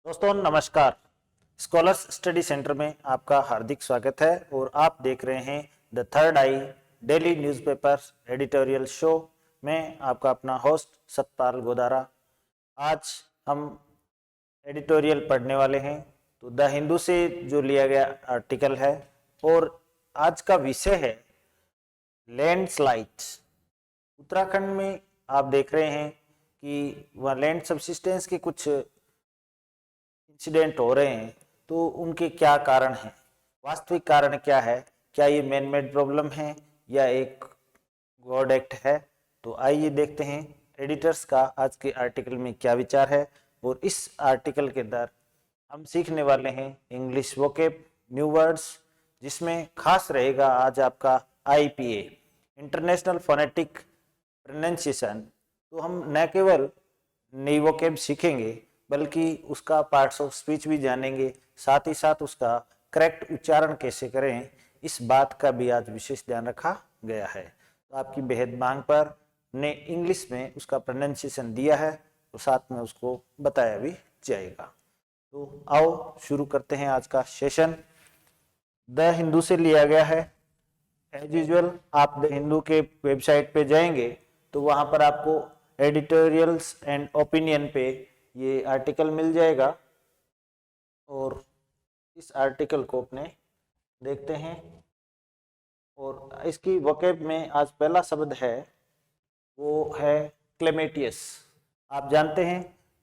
दोस्तों नमस्कार। Scholars study centre में आपका हार्दिक स्वागत है और आप देख रहे हैं the third I daily newspaper editorial show में आपका अपना होस्ट सतपाल गोदारा। आज हम एडिटोरियल पढ़ने वाले हैं तो द हिंदू से जो लिया गया आर्टिकल है और आज का विषय है लैंडस्लाइड। उत्तराखंड में आप देख रहे हैं कि वह लैंड सबसिस्टेंस के कुछ इंसिडेंट हो रहे हैं, तो उनके क्या कारण हैं, वास्तविक कारण क्या है, क्या ये मैन मेड प्रॉब्लम है या एक गॉड एक्ट है। तो आइए देखते हैं एडिटर्स का आज के आर्टिकल में क्या विचार है। और इस आर्टिकल के अंदर हम सीखने वाले हैं इंग्लिश वोकेब, न्यू वर्ड्स, जिसमें खास रहेगा आज आपका IPA इंटरनेशनल फोनेटिक प्रोनाउंसिएशन। तो हम न केवल नई वोकेब सीखेंगे बल्कि उसका पार्ट्स ऑफ स्पीच भी जानेंगे, साथ ही साथ उसका करेक्ट उच्चारण कैसे करें, इस बात का भी आज विशेष ध्यान रखा गया है। तो आपकी बेहद मांग पर ने इंग्लिश में उसका प्रोनाउंसिएशन दिया है तो साथ में उसको बताया भी जाएगा। तो आओ शुरू करते हैं आज का सेशन। द हिंदू से लिया गया है। एज यूजुअल आप द हिंदू के वेबसाइट पे जाएंगे तो वहां पर आपको एडिटोरियल्स एंड ओपिनियन पे ये आर्टिकल मिल जाएगा और इस आर्टिकल को अपने देखते हैं। और इसकी वोकैब में आज पहला शब्द है वो है क्लेमेटियस। आप जानते हैं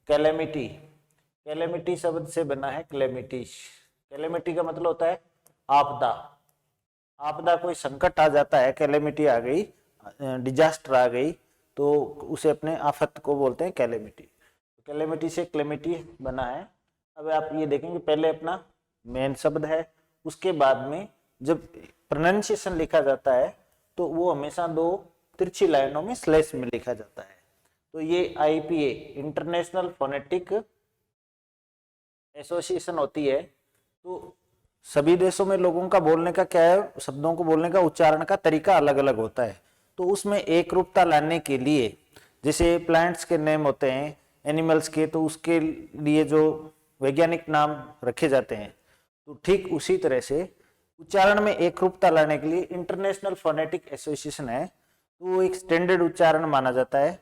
कैलेमिटी, कैलेमिटी शब्द से बना है क्लेमिटी। कैलेमिटी का मतलब होता है आपदा। आपदा कोई संकट आ जाता है, कैलेमिटी आ गई, डिजास्टर आ गई, तो उसे अपने आफत को बोलते हैं कैलेमिटी। कैलेमिटी से क्लेमिटी बना है। अब आप ये देखेंगे पहले अपना मेन शब्द है, उसके बाद में जब प्रोनाउंसिएशन लिखा जाता है तो वो हमेशा दो तिरछी लाइनों में स्लैश में लिखा जाता है। तो ये IPA इंटरनेशनल फोनेटिक एसोसिएशन होती है। तो सभी देशों में लोगों का बोलने का क्या है, शब्दों को बोलने का उच्चारण का तरीका अलग अलग होता है। तो उसमें एक रूपता लाने के लिए जैसे प्लांट्स के नेम होते हैं, एनिमल्स के, तो उसके लिए जो वैज्ञानिक नाम रखे जाते हैं, तो ठीक उसी तरह से उच्चारण में एक रूपता लाने के लिए इंटरनेशनल फोनेटिक एसोसिएशन है, तो वो एक स्टैंडर्ड उच्चारण माना जाता है।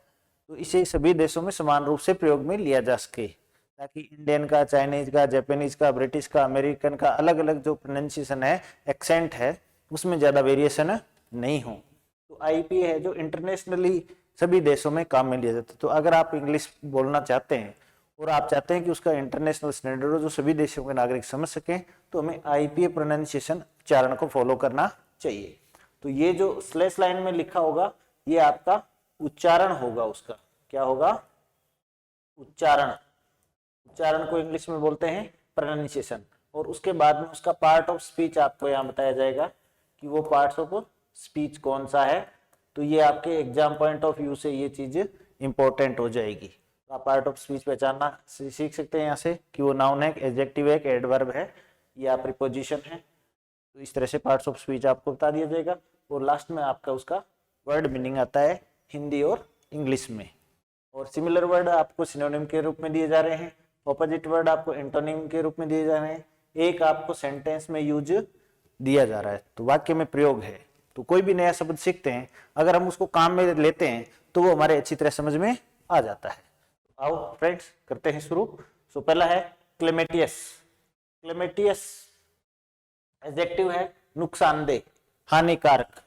तो इसे सभी देशों में समान रूप से प्रयोग में लिया जा सके, ताकि इंडियन का, चाइनीज का, जापानीज का, ब्रिटिश का, अमेरिकन का अलग अलग जो प्रोनाउंसिएशन है, एक्सेंट है, उसमें ज्यादा वेरिएशन नहीं हो। तो IPA है जो इंटरनेशनली सभी देशों में काम में लिया जाता है। तो अगर आप इंग्लिश बोलना चाहते हैं और आप चाहते हैं कि उसका इंटरनेशनल स्टैंडर्ड हो जो सभी देशों के नागरिक समझ सकें, तो हमें IPA प्रोनाउंसिएशन उच्चारण को फॉलो करना चाहिए। तो ये जो स्लैश लाइन में लिखा होगा ये आपका उच्चारण होगा, उसका क्या होगा, उच्चारण। उच्चारण को इंग्लिश में बोलते हैं प्रोनाउंसिएशन। और उसके बाद में उसका पार्ट ऑफ स्पीच आपको यहाँ बताया जाएगा कि वो पार्ट्स ऑफ स्पीच कौन सा है। तो ये आपके एग्जाम पॉइंट ऑफ व्यू से ये चीज इंपॉर्टेंट हो जाएगी। तो आप पार्ट ऑफ स्पीच पहचानना सीख सकते हैं यहाँ से कि वो नाउन है, एडजेक्टिव है, एडवर्ब है या प्रीपोजिशन है। तो इस तरह से पार्ट्स ऑफ स्पीच आपको बता दिया जाएगा। और लास्ट में आपका उसका वर्ड मीनिंग आता है हिंदी और इंग्लिश में। और सिमिलर वर्ड आपको सिनोनिम के रूप में दिए जा रहे हैं, ऑपोजिट वर्ड आपको एंटोनिम के रूप में दिए जा रहे हैं, एक आपको सेंटेंस में यूज दिया जा रहा है, तो वाक्य में प्रयोग है। तो कोई भी नया शब्द सीखते हैं, अगर हम उसको काम में लेते हैं तो वो हमारे अच्छी तरह समझ में आ जाता है। आओ फ्रेंड्स करते हैं शुरू। सो पहला है क्लेमेटियस। क्लेमेटियस एडजेक्टिव है नुकसानदेह, हानिकारक,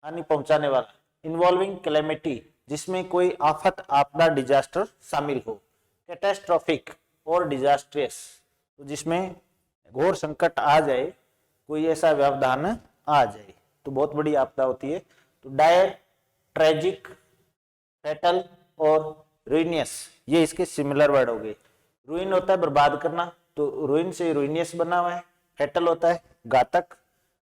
हानि पहुंचाने वाला। इन्वॉल्विंग कैलेमिटी जिसमें कोई आफत, आपदा, डिजास्टर शामिल हो। कैटास्ट्रोफिक और डिजास्ट्रियस तो जिसमें घोर संकट आ जाए, कोई ऐसा व्यवधान आ जाए, तो बहुत बड़ी आपदा होती है। तो डायर, ट्रेजिक, फैटल और रुइनियस ये इसके सिमिलर वर्ड हो गए। रुइन होता है बर्बाद करना, तो रुइन से रुइनियस बना हुआ है। फैटल होता है घातक,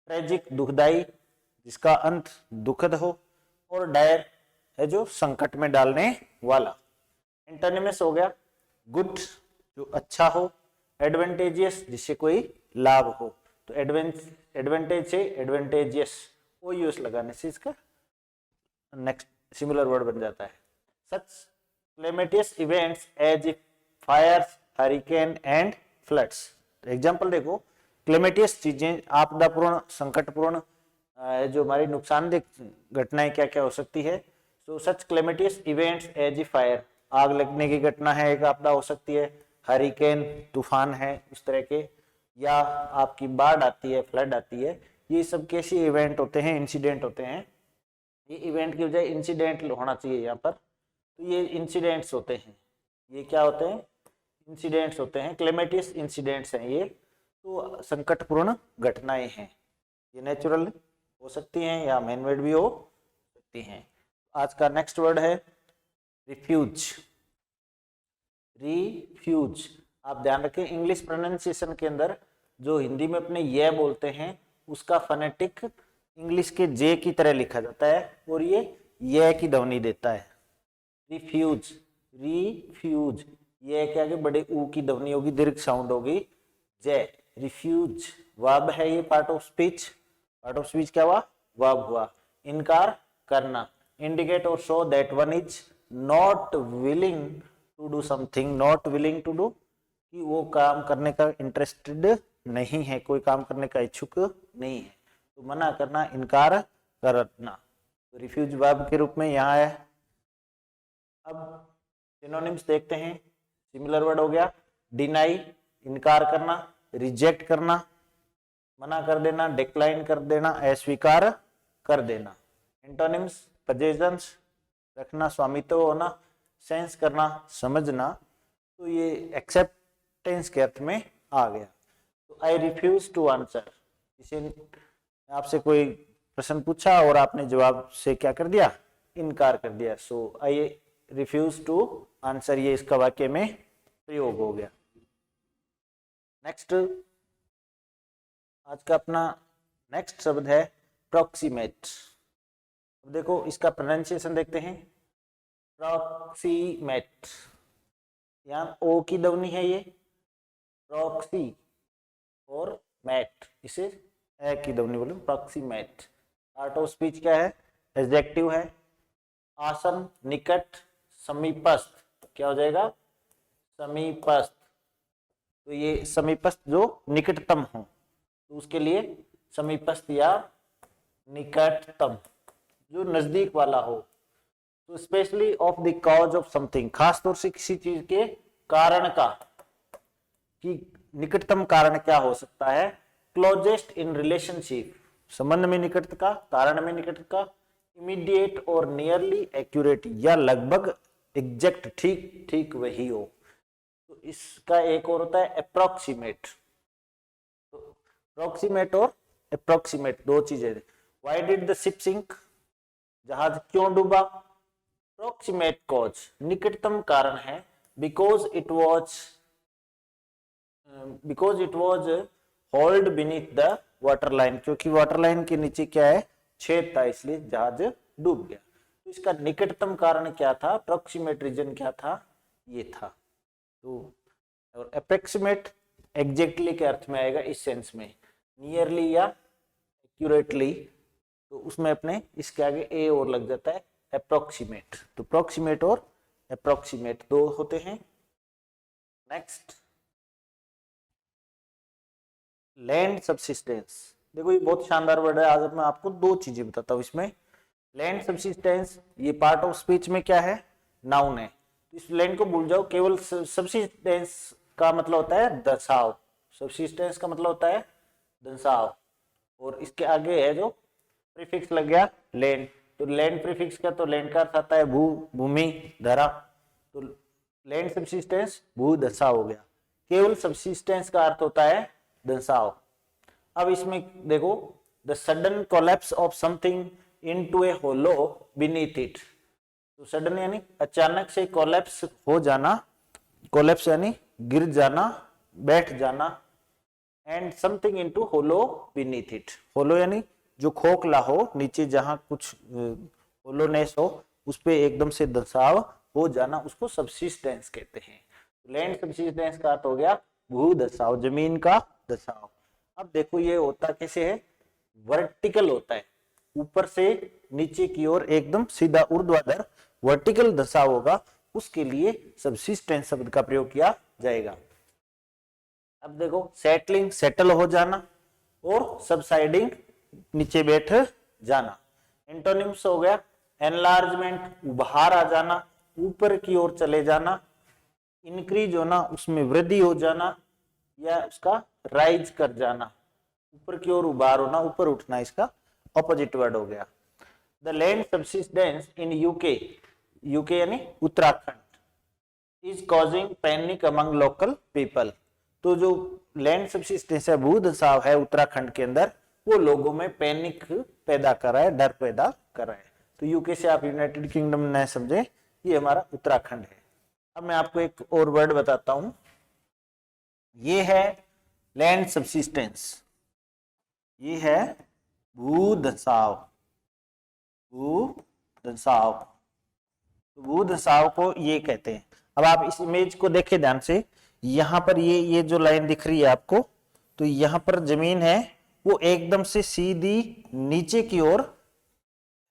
ट्रेजिक दुखदाई जिसका अंत दुखद हो, और डायर है जो संकट में डालने वाला। एंटोनिमस हो गया गुड जो अच्छा हो, एडवांटेजियस जिससे कोई लाभ हो। तो एडवांटेज से एडवांटेजियस वो यूज लगाने से इसका नेक्स्ट सिमिलर वर्ड बन जाता है। Such calamitous events as fires, hurricane and floods. Example देखो, क्लेमेटियस चीजें, आपदापूर्ण, संकटपूर्ण, जो हमारी नुकसानदेह घटनाएं क्या क्या हो सकती है। तो सच calamitous events as a fire, आग लगने की घटना है, एक आपदा हो सकती है। हरिकेन, तूफान है इस तरह के, या आपकी बाढ़ आती है, फ्लड आती है। ये सब कैसे इवेंट होते हैं, इंसिडेंट होते हैं। ये इवेंट की बजाय इंसिडेंट होना चाहिए यहाँ पर। तो ये इंसिडेंट्स होते हैं, ये क्या होते हैं, इंसिडेंट्स होते हैं, क्लेमेटियस इंसिडेंट्स हैं ये। तो संकटपूर्ण घटनाएं हैं, ये नेचुरल हो सकती हैं या मैनमेड भी हो सकती हैं। आज का नेक्स्ट वर्ड है रिफ्यूज। रिफ्यूज, आप ध्यान रखें, इंग्लिश प्रोनाउंसिएशन के अंदर जो हिंदी में अपने ये बोलते हैं उसका फोनेटिक इंग्लिश के जे की तरह लिखा जाता है और ये की ध्वनि देता है। रिफ्यूज, रिफ्यूज, ये के आगे बड़े ऊ की ध्वनि होगी, दीर्घ साउंड होगी, जे। रिफ्यूज वर्ब है, ये part of speech. Part of speech क्या हुआ, वर्ब हुआ। इनकार करना, इंडिकेट और show that one is not willing to do something, not willing to do, कि वो काम करने का इंटरेस्टेड नहीं है, कोई काम करने का इच्छुक नहीं है। तो मना करना, इनकार करना, तो रिफ्यूज वर्ब के रूप में यहाँ है। अब सिनोनिम्स देखते हैं। सिमिलर वर्ड हो गया डिनाई, इनकार करना, रिजेक्ट करना, मना कर देना, डिक्लाइन कर देना, अस्वीकार कर देना। एंटोनिम्स पोजेशंस, रखना, स्वामित्व होना, सेंस करना, समझना। तो ये एक्सेप्टेंस के अर्थ में आ गया। तो आई रिफ्यूज टू आंसर, इसे आपसे कोई प्रश्न पूछा और आपने जवाब से क्या कर दिया, इनकार कर दिया। सो आई रिफ्यूज टू आंसर, ये इसका वाक्य में प्रयोग हो गया। नेक्स्ट, आज का अपना नेक्स्ट शब्द है प्रॉक्सीमेट। अब देखो इसका प्रोनाउंसिएशन देखते हैं। प्रॉक्सीमेट, यहाँ ओ की ध्वनि है, ये प्रॉक्सी और मैट, इसे ए की ध्वनि बोलो, प्रॉक्सीमेट। पार्ट ऑफ स्पीच क्या है, एडजेक्टिव है। आसन, निकट, समीपस्थ, क्या हो जाएगा, समीपस्थ। तो ये समीपस्थ जो निकटतम हो, तो उसके लिए समीपस्थ या निकटतम, जो नजदीक वाला हो। तो specially of the cause of something, खास तौर से किसी चीज के कारण का, कि निकटतम कारण क्या हो सकता है। क्लोजेस्ट इन रिलेशनशिप, संबंध में निकट का, कारण में निकट का। इमीडिएट और नियरली एक्यूरेट, या लगभग एग्जैक्ट, ठीक ठीक वही हो। तो इसका एक और होता है अप्रोक्सीमेट। तो अप्रोक्सीमेट और अप्रोक्सीमेट दो चीजें। Why did the ship sink, जहाज क्यों डूबा। अप्रोक्सीमेट कॉज, निकटतम कारण है। Because it was holed beneath the water line, क्योंकि वाटर लाइन के नीचे क्या है, छेद था, इसलिए जहाज डूब गया। तो इसका निकटतम कारण क्या था, अप्रोक्सीमेट रीजन क्या था, ये था। तो और अप्रोक्सीमेट एग्जैक्टली के अर्थ में आएगा इस सेंस में, नियरली या एक्यूरेटली, तो उसमें अपने इसके आगे ए और लग जाता है, अप्रोक्सीमेट। तो अप्रोक्सीमेट और अप्रोक्सीमेट दो होते हैं। Next, land subsistence. देखो ये बहुत शानदार वर्ड है, आज मैं आपको दो चीजें बताता हूँ इसमें। लैंड सब्सिस्टेंस, ये पार्ट ऑफ स्पीच में क्या है, नाउन है। इस लैंड को भूल जाओ, केवल सब्सिस्टेंस का मतलब होता है दर्शाव, सब्सिस्टेंस का मतलब होता है दर्शाव, और इसके आगे है जो प्रीफिक्स लग गया लैंड, तो लैंड प्रीफिक्स का, तो लैंड का अर्थ आता है भू, भूमि, धरा। तो लैंड सब्सिस्टेंस भू दशा हो गया। केवल सब्सिस्टेंस का अर्थ होता है दर्शाव। अब इसमें देखो, the sudden collapse of something into a hollow beneath it. तो सडन यानी अचानक से कोलैप्स हो जाना, कोलैप्स यानी गिर जाना, बैठ जाना, and something into hollow beneath it. Hollow यानी जो खोखला हो, नीचे जहां कुछ होलोनेस हो, उस पे एकदम से दर्शाव हो जाना, उसको सब्सिस्टेंस कहते हैं। लैंड सब्सिस्टेंस का अर्थ हो गया भू दर्शाव, जमीन का दर्शाव। अब देखो ये होता कैसे है, वर्टिकल होता है, ऊपर से नीचे की ओर एकदम सीधा ऊर्ध्वाधर वर्टिकल दर्शाव होगा, उसके लिए सब्सिस्टेंस शब्द का प्रयोग किया जाएगा। अब देखो सेटलिंग सेटल हो जाना और सबसाइडिंग नीचे बैठ जाना। एंटोनिम्स हो गया एनलार्जमेंट बाहर आ जाना, ऊपर की ओर चले जाना, इंक्रीज होना उसमें वृद्धि हो जाना या उसका राइज कर जाना, ऊपर की ओर उभार होना, ऊपर उठना, इसका ऑपोजिट वर्ड हो गया। The land subsistence in UK, UK यानी Uttarakhand, is causing panic among local people. तो जो लैंड सब्सिस्टेंस है, भूदसाव है उत्तराखंड के अंदर, वो लोगों में पैनिक पैदा कर रहा है, डर पैदा कर रहा है। तो यूके से आप यूनाइटेड किंगडम न समझे, ये हमारा उत्तराखंड है। अब मैं आपको एक और वर्ड बताता हूं, ये है लैंड सब्सिस्टेंस, ये है भूदसाव। भूदसाव, भूदसाव को ये कहते हैं। अब आप इस इमेज को देखें ध्यान से, यहां पर ये जो लाइन दिख रही है आपको, तो यहां पर जमीन है वो एकदम से सीधी नीचे की ओर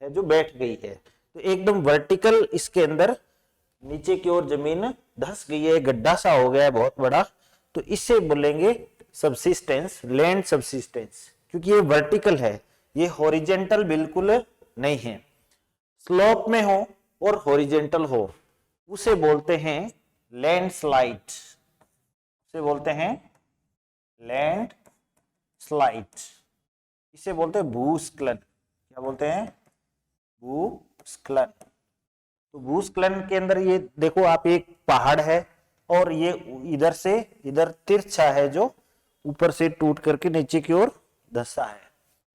है जो बैठ गई है, तो एकदम वर्टिकल इसके अंदर नीचे की ओर जमीन धंस गई है, गड्ढा सा हो गया है बहुत बड़ा, तो इससे बोलेंगे सबसिस्टेंस, लैंड सबसिस्टेंस, क्योंकि ये वर्टिकल है, ये हॉरिजेंटल बिल्कुल नहीं है। स्लोप में हो और हॉरिजेंटल हो उसे बोलते हैं लैंडस्लाइड, उसे बोलते हैं लैंड स्लाइड, इसे बोलते हैं भूस्खलन। क्या बोलते हैं? भूस्खलन। तो भूस्खलन के अंदर ये देखो आप, एक पहाड़ है और ये इधर से इधर तिरछा है जो ऊपर से टूट करके नीचे की ओर धंसा है,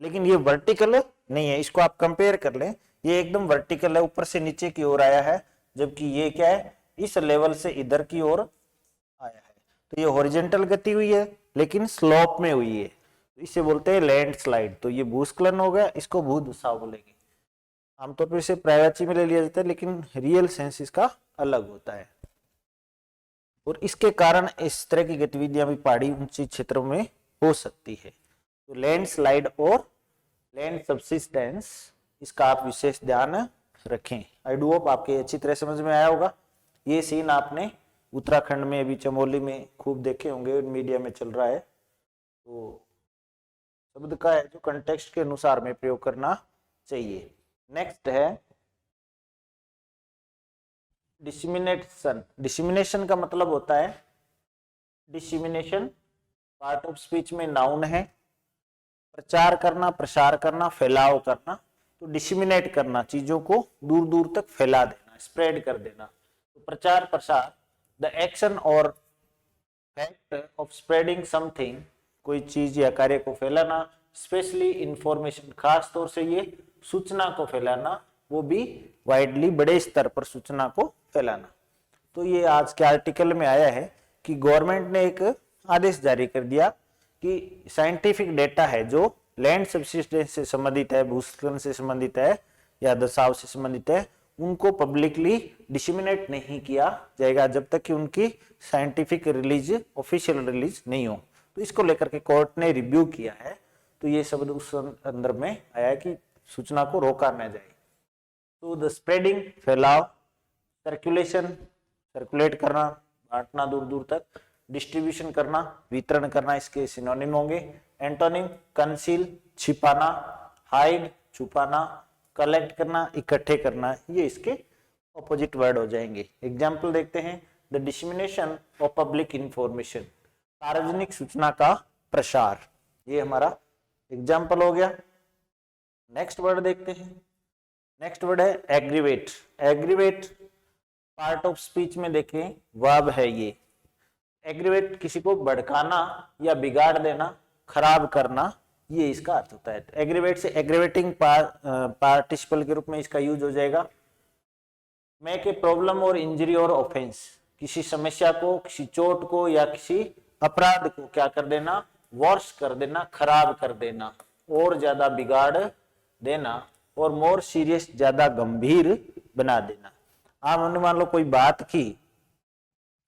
लेकिन ये वर्टिकल नहीं है। इसको आप कंपेयर कर लें, ये एकदम वर्टिकल है, ऊपर से नीचे की ओर आया है, जबकि ये क्या है, इस लेवल से इधर की ओर आया है। तो ये हॉरिजेंटल गति हुई है लेकिन स्लोप में हुई है, तो इसे बोलते हैं लैंडस्लाइड। तो ये भूस्खलन हो गया, इसको भूधसाव बोलेंगे। आमतौर पर इसे प्रायवाची में ले लिया जाता है, लेकिन रियल सेंस इसका अलग होता है। और इसके कारण इस तरह की गतिविधियां भी पहाड़ी ऊंची क्षेत्रों में हो सकती है। तो लैंडस्लाइड और लैंड सब्सिस्टेंस, इसका आप विशेष ध्यान रखें। आई डू होप आपके अच्छी तरह समझ में आया होगा। ये सीन आपने उत्तराखंड में अभी चमोली में खूब देखे होंगे, मीडिया में चल रहा है। तो शब्द का है जो कंटेक्स्ट के अनुसार में प्रयोग करना चाहिए। नेक्स्ट है डिसमिनेशन। डिसमिनेशन का मतलब होता है, डिसमिनेशन पार्ट ऑफ स्पीच में नाउन है, प्रचार करना, प्रसार करना, फैलाव करना। तो डिसमिनेट करना, चीजों को दूर दूर तक फैला देना, स्प्रेड कर देना। तो प्रचार प्रसार, द एक्शन और फैक्ट ऑफ स्प्रेडिंग समथिंग, कोई चीज या कार्य को फैलाना, स्पेशली इंफॉर्मेशन, खास तौर से ये सूचना को फैलाना, वो भी वाइडली, बड़े स्तर पर सूचना को फैलाना। तो ये आज के आर्टिकल में आया है कि गवर्नमेंट ने एक आदेश जारी कर दिया कि साइंटिफिक डेटा है जो लैंड सब्सिस्टेंस से संबंधित है, भूस्खलन से संबंधित है या दसाव से संबंधित है, उनको पब्लिकली डिसमिनेट नहीं किया जाएगा जब तक कि उनकी साइंटिफिक रिलीज, ऑफिशियल रिलीज नहीं हो। तो इसको लेकर के कोर्ट ने रिव्यू किया है। तो ये शब्द उस अंदर में आया है कि सूचना को रोका न जाए। तो द स्प्रेडिंग, फैलाव, सर्कुलेशन, सर्कुलेट करना, बांटना दूर दूर तक, डिस्ट्रीब्यूशन करना, वितरण करना, इसके सिनोनिम होंगे। एंटोनिम, कंसील, छिपाना, हाइड, छुपाना, कलेक्ट करना, इकट्ठे करना, ये इसके ऑपोजिट वर्ड हो जाएंगे। एग्जाम्पल देखते हैं, the dissemination of public information, सार्वजनिक सूचना का प्रसार, ये हमारा एग्जाम्पल हो गया। नेक्स्ट वर्ड देखते हैं, नेक्स्ट वर्ड है aggravate. Aggravate part of speech में देखें वर्ब है ये। एग्रीवेट किसी को भड़काना या बिगाड़ देना, खराब करना, ये इसका अर्थ होता है। एग्रीवेट से एग्रीवेटिंग पार्टिसिपल के रूप में इसका यूज हो जाएगा। मेक ए प्रॉब्लम और इंजरी और ऑफेंस, किसी समस्या को, किसी चोट को या किसी अपराध को क्या कर देना, वर्ष कर देना, खराब कर देना, और ज्यादा बिगाड़ देना, और मोर सीरियस, ज्यादा गंभीर बना देना। आप हमने मान लो कोई बात की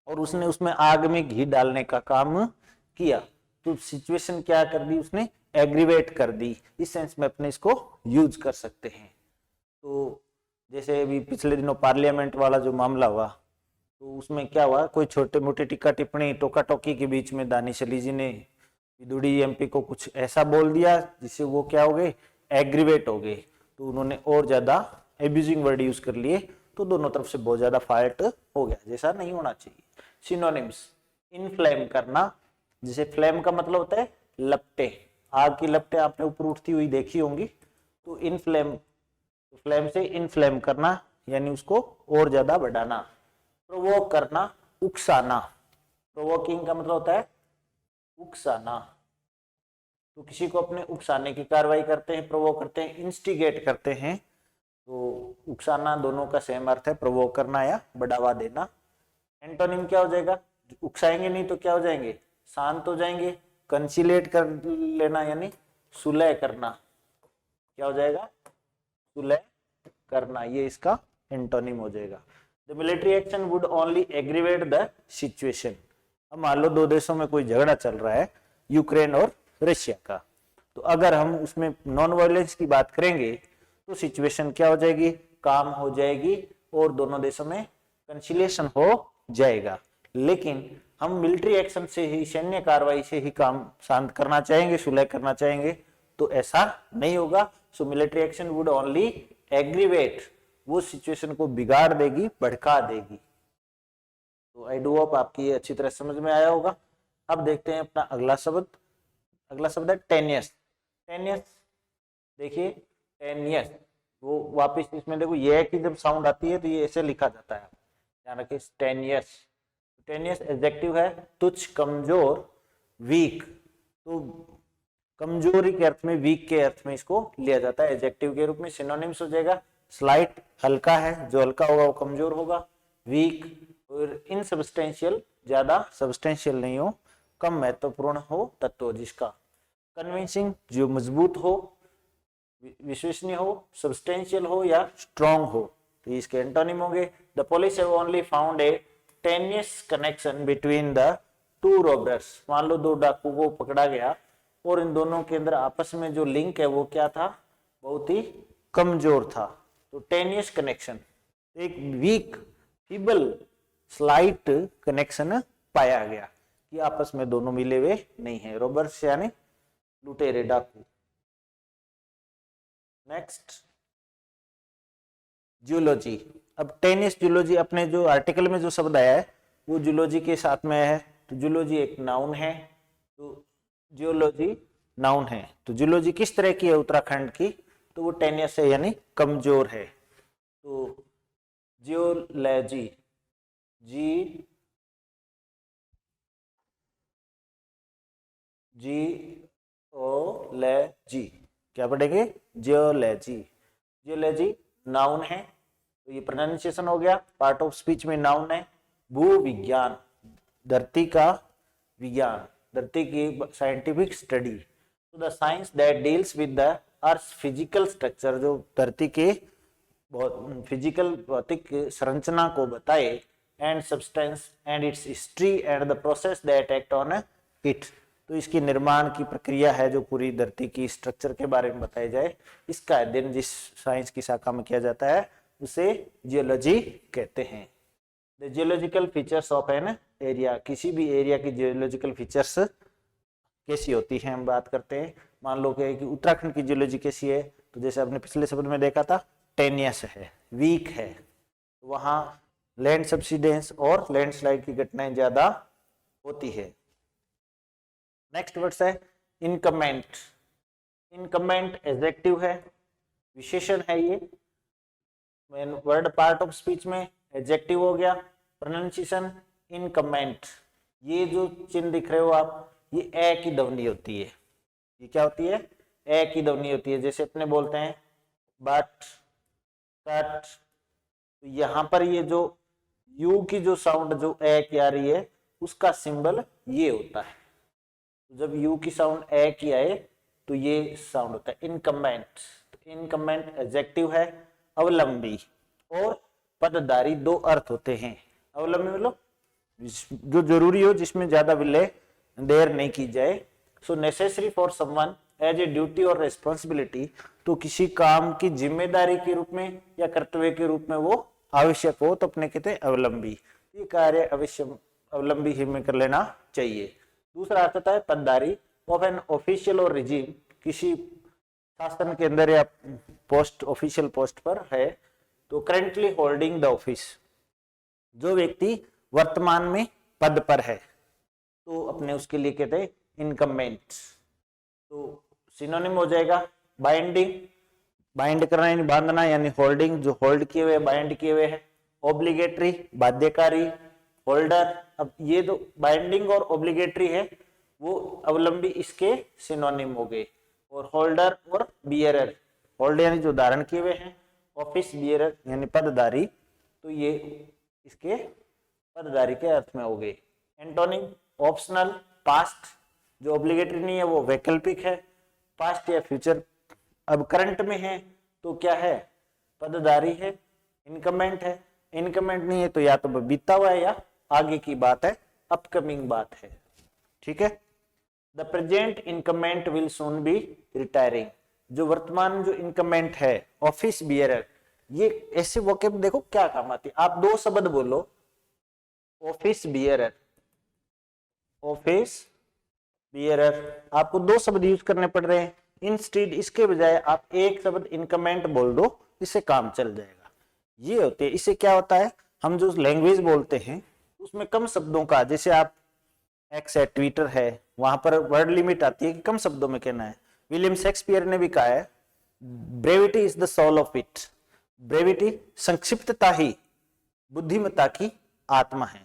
और उसने उसमें आग में घी डालने का काम किया, तो सिचुएशन क्या कर दी उसने, एग्रीवेट कर दी। इस सेंस में अपने इसको यूज कर सकते हैं। तो जैसे अभी पिछले दिनों पार्लियामेंट वाला जो मामला हुआ, तो उसमें क्या हुआ, कोई छोटे मोटे टीका टिप्पणी टोका टोकी के बीच में दानिश अली जी ने विदुड़ी एमपी को कुछ ऐसा बोल दिया जिससे वो क्या हो गए, एग्रीवेट हो गए। तो उन्होंने और ज्यादा एब्यूजिंग वर्ड यूज कर लिए, तो दोनों तरफ से बहुत ज्यादा फाइट हो गया, जैसा नहीं होना चाहिए। सिनोनिम्स, इनफ्लेम करना, जैसे फ्लेम का मतलब होता है लपटे, आग की लपटे आपने ऊपर उठती हुई देखी होंगी, तो इनफ्लेम, फ्लेम से इनफ्लेम करना यानी उसको और ज्यादा बढ़ाना। प्रोवोक करना, उकसाना, प्रोवोकिंग का मतलब होता है उकसाना, तो किसी को अपने उकसाने की कार्रवाई करते हैं, प्रोवोक करते हैं, इंस्टिगेट करते हैं। तो उकसाना दोनों का सेम अर्थ है, प्रोवोक करना या बढ़ावा देना। एंटोनिम क्या हो जाएगा, उकसाएंगे नहीं तो क्या हो जाएंगे, शांत हो जाएंगे। कंसिलेट कर लेना यानी सुलह करना, क्या हो जाएगा, सुलह करना, ये इसका एंटोनिम हो जाएगा। The military action would only aggravate the situation. अब मान लो दो देशों में कोई झगड़ा चल रहा है, यूक्रेन और रशिया का, तो अगर हम उसमें नॉन वायलेंस की बात करेंगे तो सिचुएशन क्या हो जाएगी, काम हो जाएगी और दोनों देशों में कंसिलिएशन हो जाएगा। लेकिन हम मिलिट्री एक्शन से ही, सैन्य कार्रवाई से ही काम शांत करना चाहेंगे, सुलह करना चाहेंगे, तो ऐसा नहीं होगा। So military action would only aggravate, वो सिचुएशन को बिगाड़ देगी, भड़का देगी। तो आई डू होप आपकी अच्छी तरह समझ में आया होगा। अब देखते हैं अपना अगला शब्द। अगला शब्द है टेनियस। टेनियस देखिए, टेनियस, वो वापस इसमें देखो ये की जब साउंड आती है तो ये ऐसे लिखा जाता है, ध्यान रखिए, टेनियस। टेनियस एडजेक्टिव है, तुच्छ, कमजोर, वीक। तो कमजोरी के अर्थ में, वीक के अर्थ में इसको लिया जाता है एडजेक्टिव के रूप में। सिनोनिम्स हो जाएगा स्लाइट, हल्का है, जो हल्का होगा वो कमजोर होगा, वीक और इनसब्सटेंशियल, ज्यादा सब्सटेंशियल नहीं हो, कम महत्वपूर्ण हो तत्व जिसका। कन्विंसिंग, जो मजबूत हो, विश्वसनीय हो, सब्सटेंशियल हो या स्ट्रॉन्ग हो, तो इसके एंटोनिम होंगे। The police have only found a tenuous connection between the two robbers. मान लो दो डाकू को पकड़ा गया और इन दोनों के अंदर आपस में जो लिंक है वो क्या था, बहुत ही कमजोर था। तो टेनियस कनेक्शन, एक वीक, फीबल, स्लाइट कनेक्शन पाया गया कि आपस में दोनों मिले हुए नहीं है, रॉबर्स यानी लुटेरे, डाकू। Next, geology. अब टेनिस जियोलॉजी, अपने जो आर्टिकल में जो शब्द आया है वो जियोलॉजी के साथ में है, तो जियोलॉजी एक नाउन है, तो जियोलॉजी नाउन है। तो जियोलॉजी किस तरह की है उत्तराखंड की, तो वो टेनियस है यानी कमजोर है। तो जियोलॉजी, जियोलॉजी क्या पढ़ेंगे, जियोलॉजी। जियोलॉजी नाउन है, तो ये प्रोनाउंसिएशन हो गया, पार्ट ऑफ स्पीच में नाउन है। भू विज्ञान, धरती का विज्ञान, धरती की साइंटिफिक स्टडी। तो the science that deals with the earth physical structure, जो धरती के फिजिकल भौतिक संरचना को बताए, and substance and it's history and the process that act on it. तो इसकी निर्माण की प्रक्रिया है जो पूरी धरती की स्ट्रक्चर के बारे में बताई जाए, इसका अध्ययन जिस साइंस की शाखा में किया जाता है उसे जियोलॉजी कहते हैं। The geological features of an area, किसी भी एरिया की जियोलॉजिकल फीचर्स कैसी होती है हम बात करते हैं। मान लो कि उत्तराखंड की जियोलॉजी कैसी है, तो जैसे आपने पिछले शब्द में देखा था टेनियस है, वीक है, तो वहां लैंड सब्सिडेंस और लैंडस्लाइड की घटनाएं ज्यादा होती है। नेक्स्ट वर्ड है इनकमेंट। इनकमेंट एडजेक्टिव है, विशेषण है, ये वर्ड पार्ट ऑफ स्पीच में एडजेक्टिव हो गया। प्रोनाउंसिएशन इनकमेंट, ये जो चिन्ह दिख रहे हो आप, ये ए की ध्वनि होती है, ये क्या होती है, ए की ध्वनि होती है। जैसे अपने बोलते हैं बट, कट, तो यहाँ पर ये जो यू की जो साउंड जो ए की आ रही है उसका सिंबल ये होता है। जब यू की साउंड ए की आए तो ये साउंड होता है इनकमेंट। तो इनकमेंट एडजेक्टिव है। अवलंबी और पदधारी दो अर्थ होते हैं। अवलंबी मतलब जो जरूरी हो, जिसमें ज्यादा विलय देर नहीं की जाए। So necessary for someone as a duty और रेस्पॉन्सिबिलिटी, तो किसी काम की जिम्मेदारी के रूप में या कर्तव्य के रूप में वो आवश्यक हो तो अपने कहते हैं अवलंबी। ये कार्य अवश्य अवलंबी ही में कर लेना चाहिए। दूसरा अर्थ होता है पदधारी ऑफ एन ऑफिशियल और रिजीम, किसी शासन के अंदर या पोस्ट ऑफिशियल पोस्ट पर है तो करेंटली होल्डिंग द ऑफिस, जो व्यक्ति वर्तमान में पद पर है तो अपने उसके लिए कहते हैं इनकम्बेंट। तो सिनोनिम हो जाएगा बाइंडिंग, बाइंड करना यानी बांधना, यानी होल्डिंग जो होल्ड किए हुए बाइंड किए हुए है, ऑब्लिगेटरी बाध्यकारी, होल्डर। अब ये जो बाइंडिंग और ऑब्लिगेटरी है वो अवलंबी इसके सिनोनिम हो गए, और होल्डर और बियरर, होल्ड यानी जो धारण किए हुए हैं, ऑफिस बियरर यानी पदधारी, तो ये इसके पदधारी के अर्थ में हो गए। एंटोनिम ऑप्शनल, पास्ट, जो ऑब्लिगेटरी नहीं है वो वैकल्पिक है, पास्ट या फ्यूचर। अब करंट में है तो क्या है, पदधारी है, इनकमेंट है, इनकमेंट नहीं है तो या तो बीता हुआ है या आगे की बात है, अपकमिंग बात है। ठीक है। The present incumbent will soon be retiring, जो वर्तमान जो इनकमेंट है ऑफिस बियरर, ये ऐसे वोकेब देखो क्या काम आती है। आप दो शब्द बोलो, ऑफिस बियरर, ऑफिस बियरर, आपको दो शब्द यूज करने पड़ रहे हैं, इंस्टेड इसके बजाय आप एक शब्द इनकमेंट बोल दो, इससे काम चल जाएगा। ये होते हैं, इससे क्या होता है, हम जो लैंग्वेज बोलते हैं उसमें कम शब्दों का, जैसे आप एक्स है, ट्विटर है, वहां पर वर्ड लिमिट आती है कि कम शब्दों में कहना है। विलियम शेक्सपियर ने भी कहा है brevity is the soul of it, brevity संक्षिप्तता ही बुद्धिमत्ता की आत्मा है।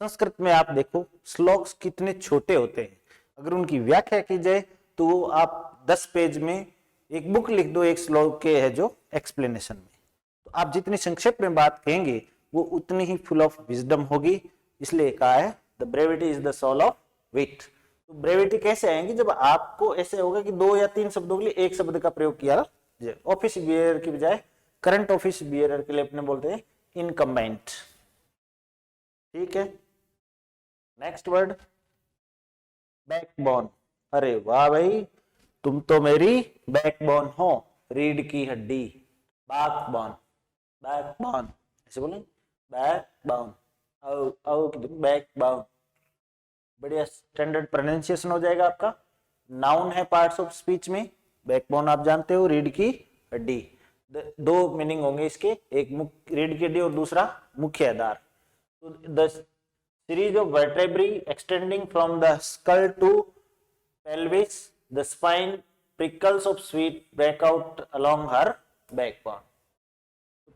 संस्कृत में आप देखो श्लोक कितने छोटे होते हैं, अगर उनकी व्याख्या की जाए तो वो आप 10 पेज में एक बुक लिख दो एक श्लोक के है जो एक्सप्लेनेशन में। तो आप जितनी संक्षेप में बात कहेंगे वो उतनी ही फुल ऑफ विजडम होगी, इसलिए कहा है the brevity is the soul of wit. तो ब्रेविटी कैसे आएंगी, जब आपको ऐसे होगा कि 2 या 3 शब्दों के लिए एक शब्द का प्रयोग किया जाए। ऑफिस बियरर की बजाय करंट ऑफिस बियरर के लिए अपने बोलते हैं इनकम्बेंट। ठीक है। Next word backbone. अरे वाह भाई, तुम तो मेरी बैकबोन हो, रीढ़ की हड्डी, बैकबोन, बैकबोन ऐसे बोलें, बैकबोन, बैकबोन, बढ़िया स्टैंडर्ड प्रोनाउंसिएशन हो जाएगा आपका। नाउन है पार्ट्स ऑफ स्पीच में, बैकबोन आप जानते हो रीढ़ की हड्डी। दो मीनिंग होंगे इसके, एक रीढ़ की हड्डी और दूसरा मुख्य आधार। तो the series of vertebrae extending from the skull to pelvis, the spine, prickles of sweat break out along her backbone।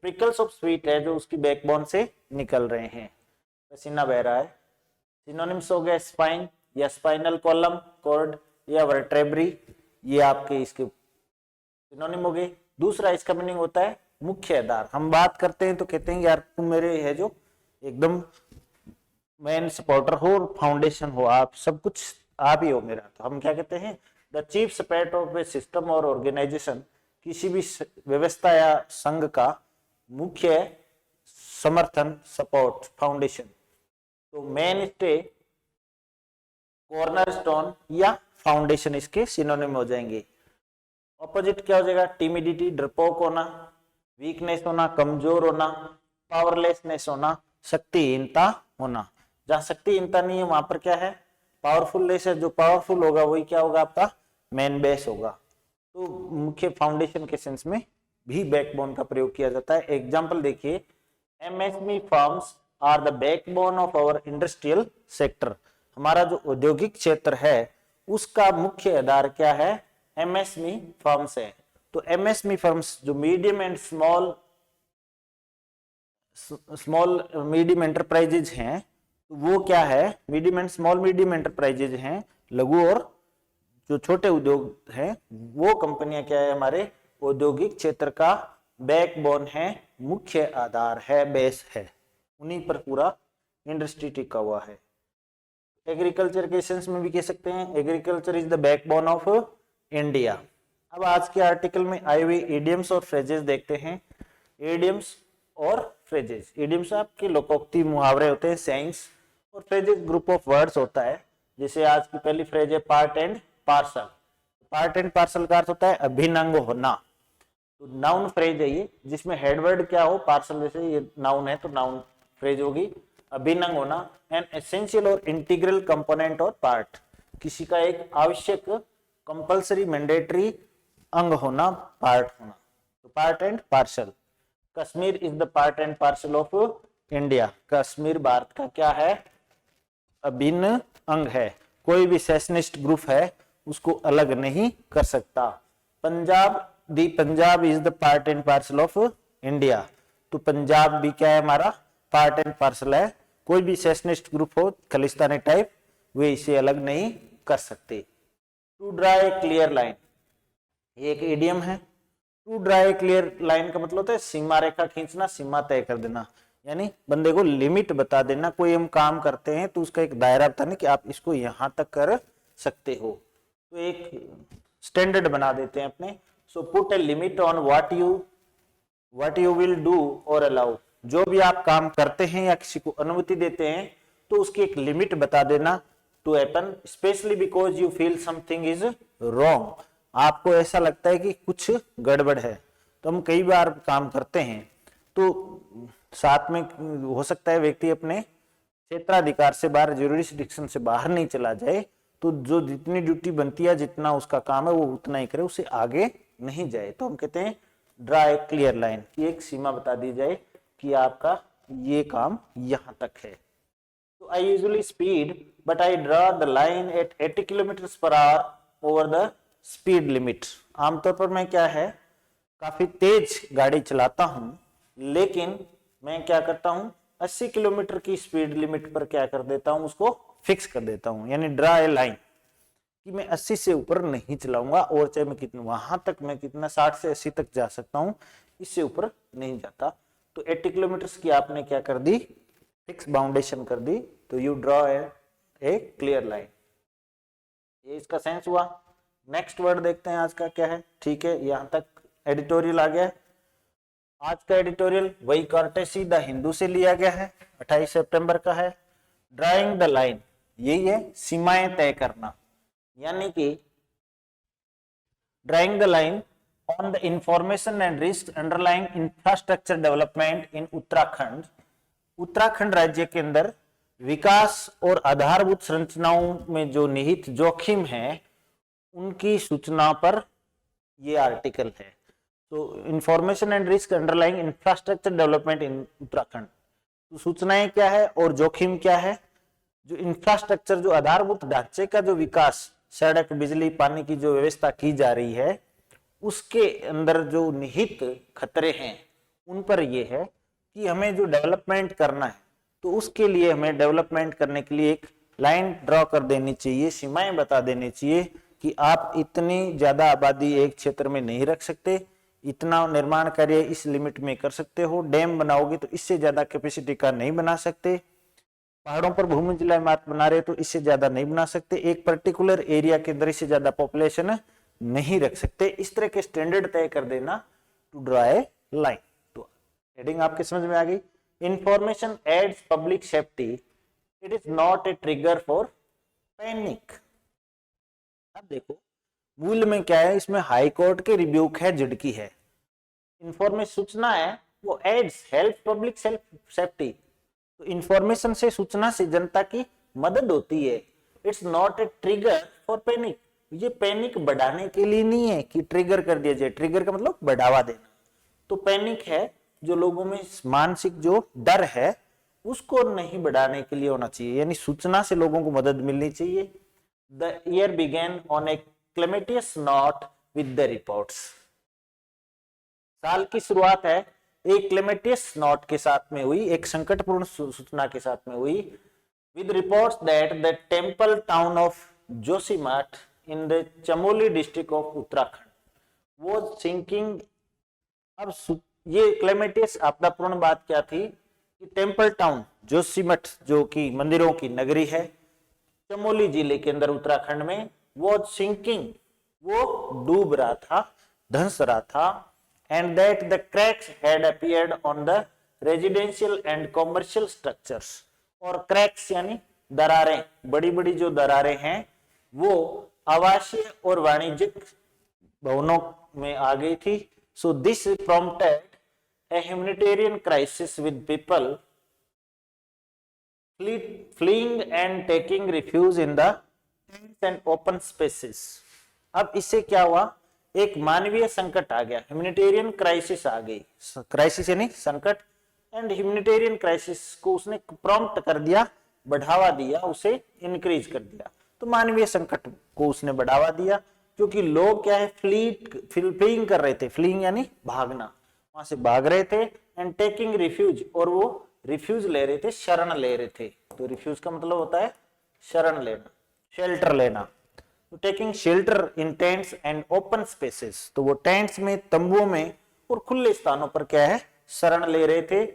prickles of sweat है जो उसकी बैकबोन से निकल रहे हैं, पसीना बह रहा है। सिनोनिम्स हो गए स्पाइन या स्पाइनल कॉलम, कॉर्ड या वर्टेब्री, ये आपके इसके सिनोनिम हो गए। दूसरा इसका मीनिंग होता है मुख्य आधार। हम बात करते हैं तो कहते हैं यार तुम मेरे है जो एकदम मेन सपोर्टर हो और फाउंडेशन हो, आप सब कुछ आप ही हो मेरा। तो हम क्या कहते हैं, the chief support of A system और ऑर्गेनाइजेशन, किसी भी व्यवस्था या संघ का मुख्य समर्थन, सपोर्ट, फाउंडेशन। तो मेन स्टे, कॉर्नर स्टोन या फाउंडेशन इसके सिनोनिम हो जाएंगे। ऑपोजिट क्या हो जाएगा, टिमिडिटी, डरपोक होना, वीकनेस होना, कमजोर होना, पावरलेसनेस होना, शक्तिहीनता होना। जहां शक्तिहीनता नहीं है वहां पर क्या है, पावरफुलनेस है। जो पावरफुल होगा वही क्या होगा, आपका मेन बेस होगा। तो मुख्य फाउंडेशन के सेंस में भी बैकबोन का प्रयोग किया जाता है। एग्जांपल देखिए, MSME firms are the backbone of our industrial sector. हमारा जो औद्योगिक क्षेत्र है उसका मुख्य आधार क्या है, एमएसएमई फर्म्स है। तो एमएसएमई फर्म्स जो medium and small medium enterprises हैं, वो क्या है, medium and small medium enterprises हैं, लघु और जो छोटे उद्योग हैं, वो कंपनियां क्या है, हमारे औद्योगिक क्षेत्र का बैकबोन है, मुख्य आधार है, बेस है, उन्हीं पर पूरा इंडस्ट्री टिका हुआ है। एग्रीकल्चर के सेंस में भी कह सकते हैं, agriculture is the backbone of India. अब आज के आर्टिकल में आए हुए इडियम्स और फ्रेजेस देखते हैं। इडियम्स और फ्रेजेस, इडियम्स आपके लोकोक्ति मुहावरे होते हैं, सेइंग्स, और फ्रेजेस ग्रुप ऑफ वर्ड्स होता है। जैसे आज की पहली फ्रेज है part and parcel. Part and parcel का अर्थ होता है अभिन्न अंग होना। तो नाउन फ्रेज है ये, जिसमें हेडवर्ड क्या हो, पार्सल जैसे ये नाउन है तो नाउन फ्रेज होगी। अभिन्न अंग होना, एन एसेंशियल और इंटीग्रल कंपोनेंट और पार्ट, किसी का एक आवश्यक कंपल्सरी मैंडेटरी अंग होना, पार्ट होना। तो part and parcel, Kashmir is the part and parcel of India, Kashmir Bharat का क्या है, अभिन्न अंग है, कोई भी सेशनिस्ट ग्रुप है उसको अलग नहीं कर सकता। Punjab is the part and parcel of India, तो पंजाब भी क्या है हमारा, पार्ट एंड पार्सल है, कोई भी सेशनिस्ट ग्रुप हो खलिस्तानी टाइप, वे इसे अलग नहीं कर सकते। To draw a clear line, ये एक इडियम है। To draw a clear line का मतलब होता है सीमा रेखा खींचना, सीमा तय कर देना, यानी बंदे को लिमिट बता देना। कोई हम काम करते हैं तो उसका एक दायरा बताना कि आप इसको यहां तक कर सकते हो, तो एक स्टैंडर्ड बना देते हैं अपने। So put a limit on what you will do और अलाउ, जो भी आप काम करते हैं या किसी को अनुमति देते हैं तो उसकी एक लिमिट बता देना। To happen specially because you feel something is wrong, आपको ऐसा लगता है कि कुछ गड़बड़ है। तो हम कई बार काम करते हैं तो साथ में हो सकता है व्यक्ति अपने क्षेत्राधिकार से बाहर, ज्यूरिडिक्शन से बाहर नहीं चला जाए, तो जो जितनी ड्यूटी बनती है, जितना उसका काम है वो उतना ही करे, उसे आगे नहीं जाए। तो हम कहते हैं ड्रा ए क्लियर लाइन, की एक सीमा बता दी जाए कि आपका ये काम यहां तक है। तो I usually speed but I draw the line at 80 kilometre per hour over the speed limit, आमतौर पर मैं क्या है काफी तेज गाड़ी चलाता हूं, लेकिन मैं क्या करता हूं 80 किलोमीटर की स्पीड लिमिट पर क्या कर देता हूं, उसको फिक्स कर देता हूं। यानी ड्रा ए लाइन कि मैं 80 से ऊपर नहीं चलाऊंगा, और चाहे मैं कितना वहां तक मैं कितना 60 से 80 तक जा सकता हूं, इससे ऊपर नहीं जाता। तो 80 किलोमीटर की आपने क्या कर दी, फिक्स बाउंडेशन कर दी, तो you draw a clear line. ये इसका सेंस हुआ। नेक्स्ट वर्ड देखते हैं आज का क्या है। ठीक है, यहां तक एडिटोरियल आ गया। आज का एडिटोरियल वही कर्टेसी द हिंदू से लिया गया है, 28 सितंबर का है। ड्राइंग द लाइन, यही है सीमाएं तय करना, यानी कि drawing the line on the information and risk underlying infrastructure development in Uttarakhand. Uttarakhand राज्य के अंदर विकास और आधारभूत संरचनाओं में जो निहित जोखिम है उनकी सूचना पर यह आर्टिकल है। तो information and risk underlying infrastructure development in Uttarakhand, तो सूचनाएं क्या है और जोखिम क्या है। जो इंफ्रास्ट्रक्चर, जो आधारभूत ढांचे का जो विकास, सड़क, बिजली, पानी की जो व्यवस्था की जा रही है, उसके अंदर जो निहित खतरे हैं उन पर यह है कि हमें जो डेवलपमेंट करना है, तो उसके लिए हमें डेवलपमेंट करने के लिए एक लाइन ड्रॉ कर देनी चाहिए, सीमाएं बता देनी चाहिए कि आप इतनी ज्यादा आबादी एक क्षेत्र में नहीं रख सकते, इतना निर्माण कार्य इस लिमिट में कर सकते हो, डैम बनाओगे तो इससे ज्यादा कैपेसिटी का नहीं बना सकते, पहाड़ों पर भूमि इमारत बना रहे तो इससे ज्यादा नहीं बना सकते, एक पर्टिकुलर एरिया के अंदर इससे ज्यादा पॉपुलेशन नहीं रख सकते। इस तरह के स्टैंडर्ड तय कर देना, टू ड्रॉ ए लाइन। तो हेडिंग आपके समझ में आ गई। Information aids public safety, it is not a trigger for panic. अब देखो मूल में क्या है, इसमें हाई कोर्ट के रिब्यूक है, झिड़की है। इंफॉर्मेशन सूचना है वो एड्स हेल्प पब्लिक सेफ्टी, तो इंफॉर्मेशन से, सूचना से जनता की मदद होती है। It's not a trigger for panic, ये पैनिक बढ़ाने के लिए नहीं है कि ट्रिगर कर दिया जाए, ट्रिगर का मतलब बढ़ावा देना। तो पैनिक है जो लोगों में मानसिक जो डर है उसको नहीं बढ़ाने के लिए होना चाहिए, यानी सूचना से लोगों को मदद मिलनी चाहिए। The year began on a calamitous note with the reports, साल की शुरुआत है एक क्लेमेटियस नोट के साथ में हुई, एक संकटपूर्ण सूचना के साथ में हुई। With reports that the temple town of Joshimath in the Chamoli district of Uttarakhand was sinking. अब ये क्लेमेटियस आपदापूर्ण बात क्या थी कि टेम्पल टाउन जोशीमठ, जो कि मंदिरों की नगरी है, चमोली जिले के अंदर उत्तराखंड में, वो सिंकिंग, वो डूब रहा था, धंस रहा था। And that the cracks had appeared on the residential and commercial structures, और क्रैक्स यानी दरारें, बड़ी बड़ी जो दरारें हैं वो आवासीय और वाणिज्यिक भवनों में आ गई थी। So this prompted a humanitarian crisis with people fleeing and taking refuge in the tents and open spaces। अब इससे क्या हुआ, एक मानवीय संकट आ गया, ह्यूमैनिटेरियन क्राइसिस आ गई, क्राइसिस यानी संकट, एंड ह्यूमैनिटेरियन क्राइसिस को उसने प्रॉम्प्ट कर दिया, बढ़ावा दिया, उसे इंक्रीज कर दिया। तो मानवीय संकट को उसने बढ़ावा दिया, क्योंकि लोग क्या है, फ्लीइंग कर रहे थे, फ्लीइंग यानी भागना, वहां से भाग रहे थे, एंड टेकिंग रिफ्यूज, और वो रिफ्यूज ले रहे थे, शरण ले रहे थे। तो रिफ्यूज का मतलब होता है शरण लेना, शेल्टर लेना। Taking shelter in tents and open spaces, तो वो टेंट्स में, तंबुओं में और खुले स्थानों पर क्या है, शरण ले रहे थे।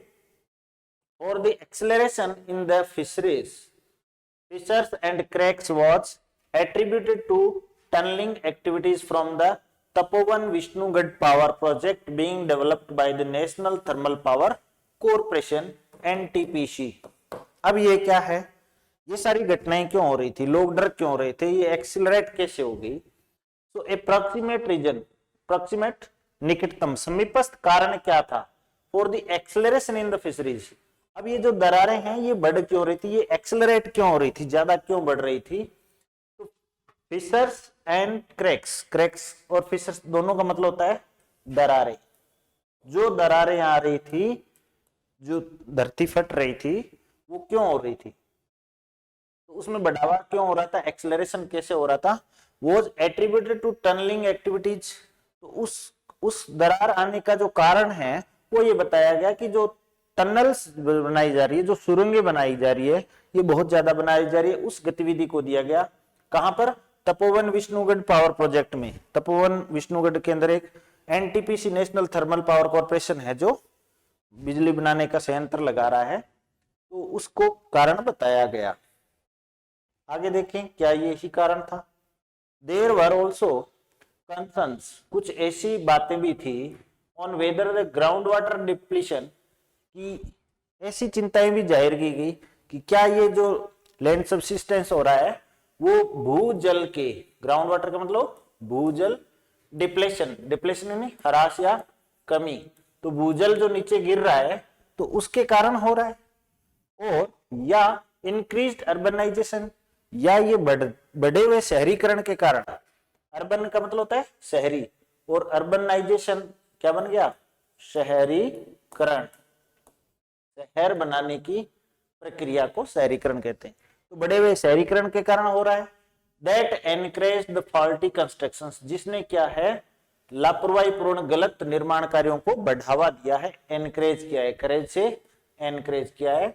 और the acceleration in the fissures and cracks was attributed to tunnelling activities from the Tapovan Vishnugad power project being developed by the National Thermal Power Corporation NTPC. अब ये क्या है, ये सारी घटनाएं क्यों हो रही थी, लोग डर क्यों रहे थे, ये एक्सिलरेट कैसे हो गई। सो अप्रॉक्सीमेट रीजन, अप्रॉक्सीमेट निकटतम, समीपस्थ कारण क्या था for the acceleration in the fisheries. अब ये जो दरारें हैं ये बढ़ क्यों रही थी, ये एक्सेलरेट क्यों हो रही थी, ज्यादा क्यों बढ़ रही थी। तो फिशर्स एंड क्रैक्स, क्रैक्स और फिशर्स दोनों का मतलब होता है दरारें। जो दरारें आ रही थी, जो धरती फट रही थी, वो क्यों हो रही थी, तो उसमें बढ़ावा क्यों हो रहा था, एक्सेलरेशन कैसे हो रहा था, was attributed to tunnelling activities. तो उस दरार आने का जो कारण है वो ये बताया गया कि जो टनल्स बनाई जा रही है, जो सुरंगें बनाई जा रही है, ये बहुत ज्यादा बनाई जा रही है, उस गतिविधि को दिया गया। कहां पर, तपोवन विष्णुगढ़ पावर प्रोजेक्ट में। तपोवन विष्णुगढ़ के अंदर एक NTPC national Thermal Power corporation है जो बिजली बनाने का संयंत्र लगा रहा है, तो उसको कारण बताया गया। आगे देखें क्या ये ही कारण था। देयर वर ऑल्सो कंसर्न्स, कुछ ऐसी बातें भी थी, on whether the ground water depletion, की ऐसी चिंताएं भी जाहिर की गई कि क्या ये जो लैंड सबसिस्टेंस हो रहा है वो भूजल के, ग्राउंड वाटर का मतलब भूजल, डिप्लेशन, डिप्लेशन यानी ह्रास या कमी, तो भूजल जो नीचे गिर रहा है तो उसके कारण हो रहा है, और या इंक्रीज्ड अर्बनाइजेशन, या ये बढ़े हुए शहरीकरण के कारण। अर्बन का मतलब होता है शहरी, और अर्बनाइजेशन क्या बन गया, शहरीकरण, शहर बनाने की प्रक्रिया को शहरीकरण कहते हैं। तो बढ़े हुए शहरीकरण के कारण हो रहा है। That encourage the faulty constructions, जिसने क्या है, लापरवाही पूर्ण गलत निर्माण कार्यों को बढ़ावा दिया है, एनकरेज किया है, करेज से एनकरेज किया है।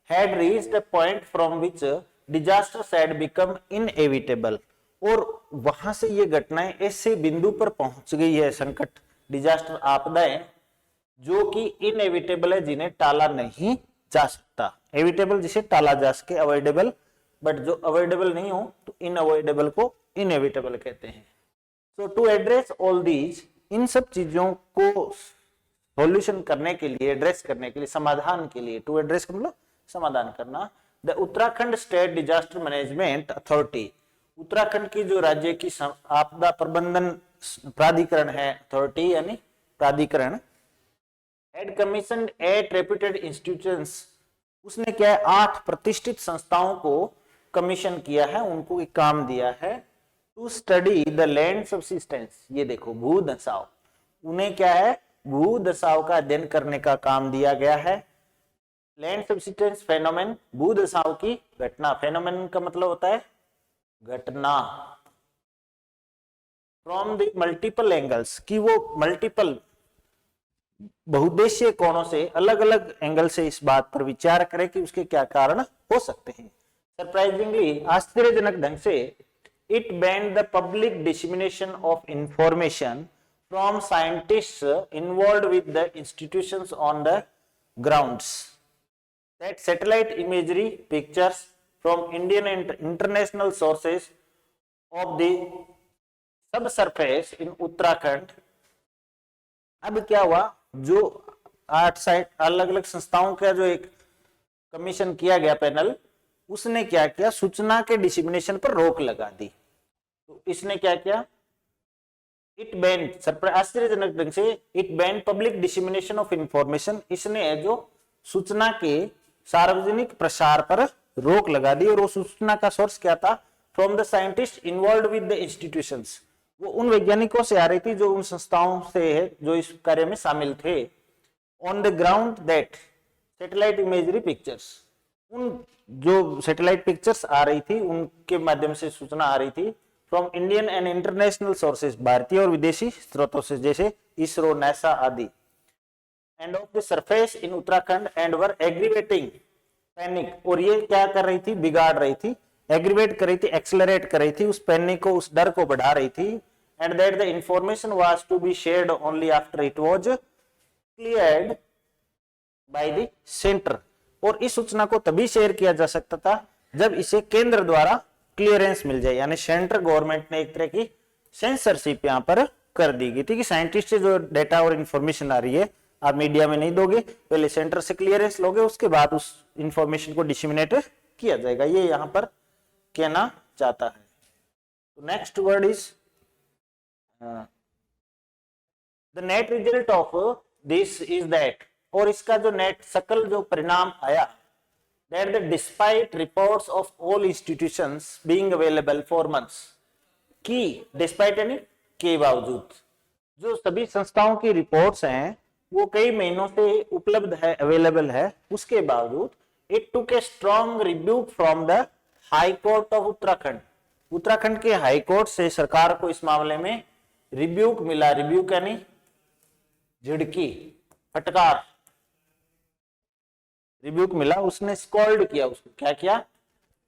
Had reached a point from which disasters had become inevitable, और वहां से ये घटनाएं ऐसे बिंदु पर पहुंच गई है, संकट, डिजास्टर, आपदाएं, जो कि इनएविटेबल है, जिन्हें टाला नहीं जा सकता। एविटेबल जिसे टाला जा सके, अवॉइडेबल, बट जो अवॉइडेबल नहीं हो तो इनअवॉइडेबल को इनएविटेबल कहते हैं। सो टू एड्रेस ऑल दीज, इन सब चीजों को सॉल्यूशन करने के लिए, एड्रेस करने के लिए, समाधान के लिए, टू एड्रेस का मतलब समाधान करना, the Uttarakhand state disaster management authority, Uttarakhand की जो राज्य की आपदा प्रबंधन प्राधिकरण है, अथॉरिटी यानी प्राधिकरण, had commissioned 8 reputed institutions, उसने क्या है, 8 प्रतिष्ठित संस्थाओं को कमीशन किया है, उनको एक काम दिया है, to study the land subsidence. ये देखो भूदशाव, उन्हें क्या है, भूदशाव का अध्ययन करने का काम दिया गया है। लैंड सबसिस्टेंस फेनोमेन, भूदशाव की घटना, फेनोमेन का मतलब होता है घटना, फ्रॉम द मल्टीपल एंगल्स, की वो मल्टीपल बहुउद्देशीय कोणों से, अलग अलग एंगल से इस बात पर विचार करें कि उसके क्या कारण हो सकते हैं। सरप्राइजिंगली, आश्चर्यजनक ढंग से, it banned the public dissemination of information from scientists involved with the institutions on the grounds, that satellite imagery pictures from Indian and international sources of the subsurface in Uttarakhand. अब क्या हुआ, जो 8 साइट अलग अलग संस्थाओं का जो एक कमीशन किया गया पैनल, उसने क्या किया, सूचना के डिसमिनेशन पर रोक लगा दी। तो इसने क्या किया, इट बैंड, आश्चर्यजनक ढंग से, it band public dissemination of information, इसने जो सूचना के सार्वजनिक प्रसार पर रोक लगा दी, और उस सूचना का सोर्स क्या था? From the scientist involve with the institutions, वो उन वैज्ञानिकों से आ रही थी जो उन संस्थाओं से है जो इस कार्य में शामिल थे। On the ground that satellite imagery pictures, उन जो सैटेलाइट पिक्चर्स आ रही थी उनके माध्यम से सूचना आ रही थी from Indian and international sources, भारतीय और विदेशी स्रोतों से, जैसे इसरो, नासा आदि। End of the surface in Uttarakhand and were aggravating panic, और ये क्या कर रही थी? बिगाड़ रही थी, एग्रीवेट कर रही थी, एक्सेलरेट कर रही थी, उस पैनिक को, उस डर को बढ़ा रही थी। And that the information was to be shared only after it was cleared by the centre, और इस सूचना को तभी शेयर किया जा सकता था जब इसे केंद्र द्वारा क्लियरेंस मिल जाए, यानी सेंट्रल गवर्नमेंट ने एक तरह की सेंसरशिप यहाँ पर कर दी गई थी कि साइंटिस्ट से जो डेटा और इंफॉर्मेशन आ रही है आप मीडिया में नहीं दोगे, पहले सेंटर से क्लियरेंस लोगे, उसके बाद उस इंफॉर्मेशन को डिसमिनेट किया जाएगा, ये यहाँ पर कहना चाहता है। तो next word is the net result of this is that, और इसका जो नेट सकल जो परिणाम आया, that despite reports of all institutions being available for months, कि despite यानी के बावजूद, जो सभी संस्थाओं की रिपोर्ट्स हैं वो कई महीनों से उपलब्ध है, अवेलेबल है, उसके बावजूद it took a strong rebuke from the High Court of Uttarakhand, Uttarakhand के हाई कोर्ट से सरकार को इस मामले में रिब्यूक मिला। रिब्यूक यानी झिड़की, फटकार, रिब्यूक मिला, उसने स्कॉल्ड किया, उसको क्या किया?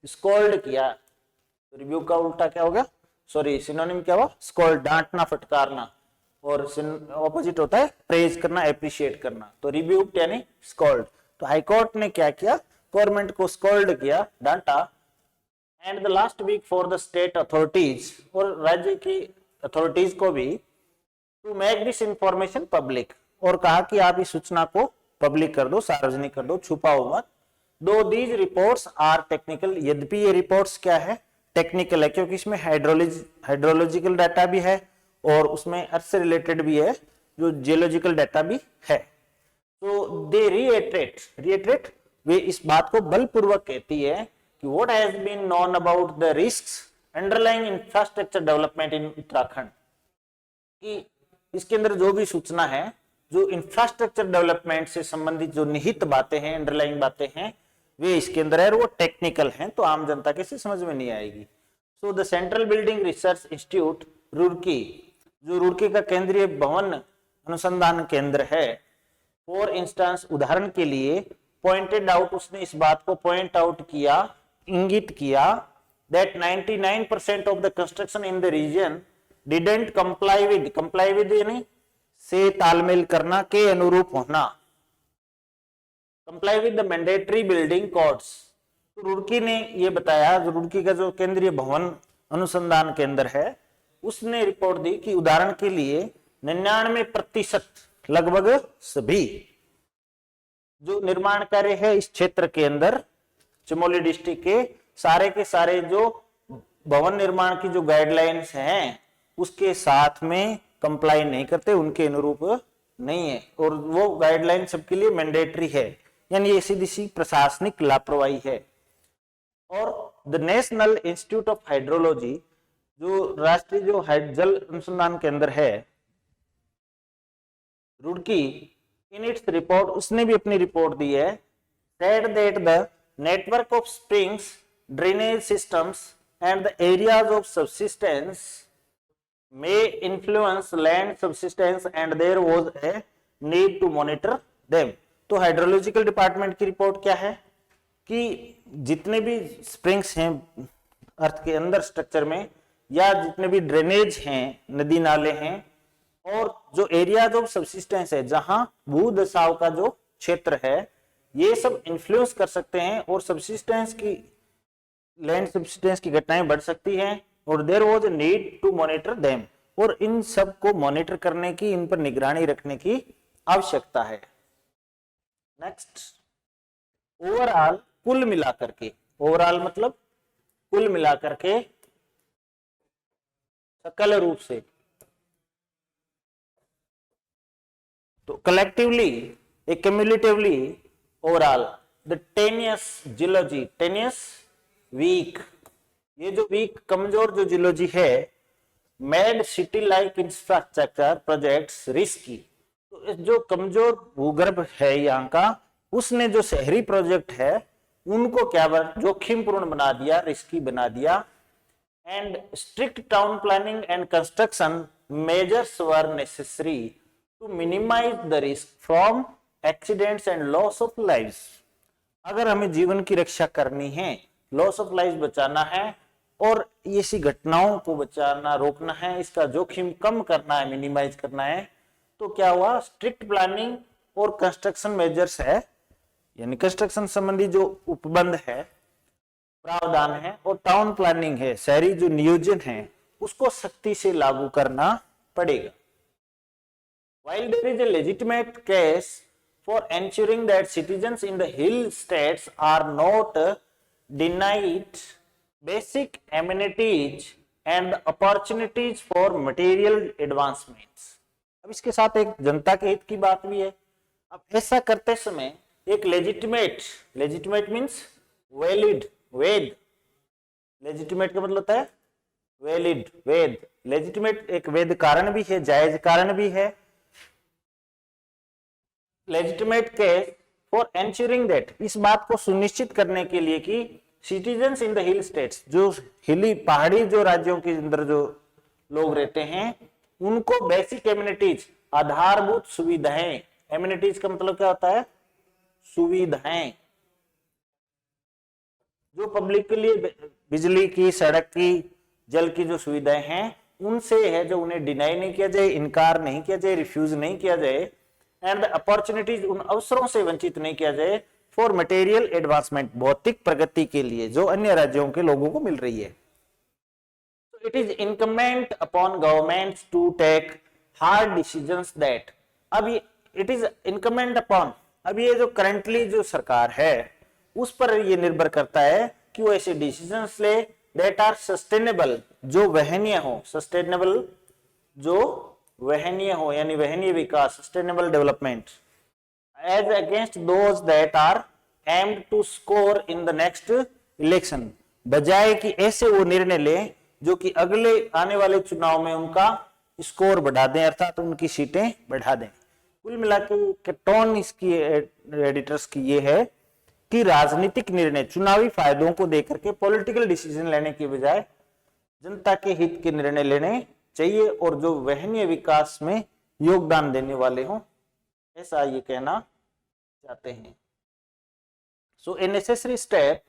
स्कॉल्ड किया। तो रिब्यूक का उल्टा क्या होगा? सॉरी, सिनोनिम क्या हुआ? स्कॉल्ड, डांटना, फटकारना, और ऑपोजिट होता है प्रेज करना, एप्रिशिएट करना। तो रिब्यूक यानी स्कॉल्ड। तो हाई कोर्ट ने क्या किया? गवर्नमेंट को स्कॉल्ड किया, डांटा। And the last week for the state authorities, और राज्य की अथॉरिटीज को भी, to make this information public, और कहा कि आप इस सूचना को पब्लिक कर दो, सार्वजनिक कर दो, छुपाओ मत। दो दीज रिपोर्ट्स आर टेक्निकल, यद्यपि ये रिपोर्ट्स क्या है? टेक्निकल है, क्योंकि इसमें हाइड्रोलॉजिकल डाटा भी है और उसमें अर्थ से रिलेटेड भी है, जो जियोलॉजिकल डाटा भी है। तो दे रिएटरेट, वे इस बात को बलपूर्वक कहती है कि what has been known about the risks underlying infrastructure development in Uttarakhand, कि इसके अंदर जो भी सूचना है, जो इंफ्रास्ट्रक्चर डेवलपमेंट से संबंधित जो निहित बातें हैं, अंडरलाइंग बातें हैं, वे इसके अंदर है और वो टेक्निकल हैं, तो आम जनता के से समझ में नहीं आएगी। So the central building research institute Roorkee, जो रुड़की का केंद्रीय भवन अनुसंधान केंद्र है, फॉर इंस्टेंस, उदाहरण के लिए, पॉइंटेड आउट, उसने इस बात को पॉइंट आउट किया, इंगित किया, that 99% of the construction in the region didn't comply with यानी से तालमेल करना, के अनुरूप होना, comply with the mandatory building codes. तो रुड़की ने यह बताया, जो रुड़की का जो केंद्रीय भवन अनुसंधान केंद्र है, उसने रिपोर्ट दी कि उदाहरण के लिए 99% लगभग सभी जो निर्माण कार्य है इस क्षेत्र के अंदर, चमोली डिस्ट्रिक्ट के सारे जो भवन निर्माण की जो गाइडलाइंस हैं उसके साथ में कंप्लाई नहीं करते, उनके अनुरूप नहीं है, और वो गाइडलाइन सबके लिए मैंडेटरी है, यानी ये सीधी सी प्रशासनिक लापरवाही है। और the national institute of hydrology, जो राष्ट्रीय जो जल अनुसंधान केंद्र है रुड़की, इन इट्स रिपोर्ट, उसने भी अपनी रिपोर्ट दी है, said that the network of springs, drainage systems and the areas of subsidence may influence land subsidence and there was a need to monitor them। तो हाइड्रोलॉजिकल डिपार्टमेंट की report क्या है कि जितने भी स्प्रिंग्स हैं अर्थ के अंदर स्ट्रक्चर में, या जितने भी ड्रेनेज हैं, नदी नाले हैं, और जो एरियाज ऑफ सबसिस्टेंस है, जहां भूदशाव का जो क्षेत्र है, ये सब इन्फ्लुएंस कर सकते हैं और सबसिस्टेंस की, लैंड सबसिस्टेंस की घटनाएं बढ़ सकती हैं, और there was a need to monitor them, और इन सब को मॉनिटर करने की, इन पर निगरानी रखने की आवश्यकता है। नेक्स्ट, ओवरऑल, कुल मिलाकर के, ओवरऑल मतलब कुल मिलाकर के, सकल रूप से, तो collectively, cumulatively, overall, the tenuous geology, tenuous weak, ये जो वीक कमजोर जो जियोलॉजी है, made city like infrastructure projects risky, तो जो कमजोर भूगर्भ है यहाँ का, उसने जो शहरी प्रोजेक्ट है उनको क्या जोखिमपूर्ण बना दिया, रिस्की बना दिया। And strict town planning and construction measures were necessary to minimise the risk from accidents and loss of lives. अगर हमें जीवन की रक्षा करनी है, लॉस ऑफ लाइफ बचाना है और ऐसी घटनाओं को बचाना, रोकना है, इसका जोखिम कम करना है, मिनिमाइज करना है, तो क्या हुआ, स्ट्रिक्ट प्लानिंग और कंस्ट्रक्शन मेजर्स है, यानी कंस्ट्रक्शन संबंधी जो उपबंध है, प्रावधान है, और टाउन प्लानिंग है, शहरी जो नियोजन है, उसको सख्ती से लागू करना पड़ेगा। While there is a legitimate case for ensuring that citizens in the hill states are not denied basic amenities and opportunities for material advancements, अब इसके साथ एक जनता के हित की बात भी है। अब ऐसा करते समय एक लेजिटिमेट मीन्स वैलिड, वैध, लेजिटिमेट का मतलब होता है वैलिड, वैध, लेजिटिमेट एक वैध कारण भी है, जायज कारण भी है। Legitimate case for ensuring that, इस बात को सुनिश्चित करने के लिए कि citizens in the hill states, जो हिली पहाड़ी जो राज्यों के अंदर जो लोग रहते हैं, उनको बेसिक एमिनिटीज, आधारभूत सुविधाएं, एमिनिटीज का मतलब क्या होता है, सुविधाएं, जो पब्लिक के लिए बिजली की, सड़क की, जल की जो सुविधाएं हैं, उनसे है जो उन्हें डिनाई नहीं किया जाए, इनकार नहीं किया जाए, रिफ्यूज नहीं किया जाए, एंड अपॉर्चुनिटीज, उन अवसरों से वंचित नहीं किया जाए, फॉर मटेरियल एडवांसमेंट, भौतिक प्रगति के लिए जो अन्य राज्यों के लोगों को मिल रही है। It is incumbent upon governments to take hard decisions that, अब इट इज इनकमेंट अपॉन, अब ये जो करंटली जो सरकार है उस पर ये निर्भर करता है कि वो ऐसे डिसीजंस ले दैट आर सस्टेनेबल, जो वहनीय हो, सस्टेनेबल जो वहनीय हो, यानी वहनीय विकास, sustainable development, as against those that are aimed to score in the next election, बजाय कि ऐसे वो निर्णय ले जो कि अगले आने वाले चुनाव में उनका स्कोर बढ़ा दें, अर्थात उनकी सीटें बढ़ा दें। कुल मिलाकर टोन इसकी एडिटर्स की ये है कि राजनीतिक निर्णय चुनावी फायदों को देकर के पॉलिटिकल डिसीजन लेने के बजाय जनता के हित के निर्णय लेने चाहिए और जो वहनीय विकास में योगदान देने वाले हों, ऐसा ये कहना चाहते हैं। So a necessary step